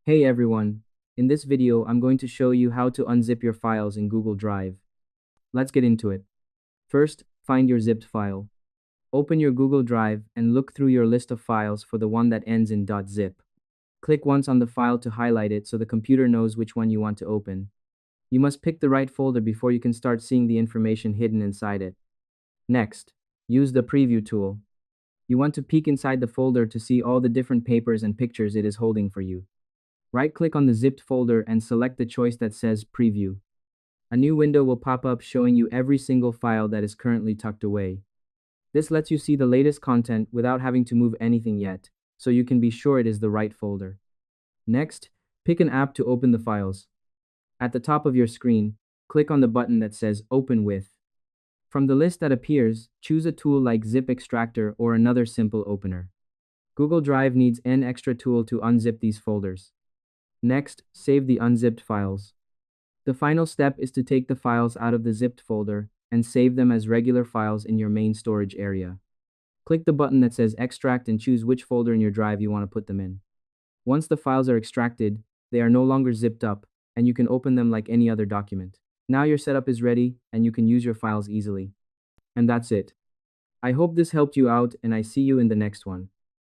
Hey everyone, in this video I'm going to show you how to unzip your files in Google Drive. Let's get into it. First, find your zipped file. Open your Google Drive and look through your list of files for the one that ends in .zip. Click once on the file to highlight it so the computer knows which one you want to open. You must pick the right folder before you can start seeing the information hidden inside it. Next, use the preview tool. You want to peek inside the folder to see all the different papers and pictures it is holding for you. Right-click on the zipped folder and select the choice that says Preview. A new window will pop up showing you every single file that is currently tucked away. This lets you see the latest content without having to move anything yet, so you can be sure it is the right folder. Next, pick an app to open the files. At the top of your screen, click on the button that says Open With. From the list that appears, choose a tool like ZIP Extractor or another simple opener. Google Drive needs an extra tool to unzip these folders. Next, save the unzipped files. The final step is to take the files out of the zipped folder and save them as regular files in your main storage area. Click the button that says Extract and choose which folder in your drive you want to put them in. Once the files are extracted, they are no longer zipped up, and you can open them like any other document. Now your setup is ready, and you can use your files easily. And that's it. I hope this helped you out, and I see you in the next one.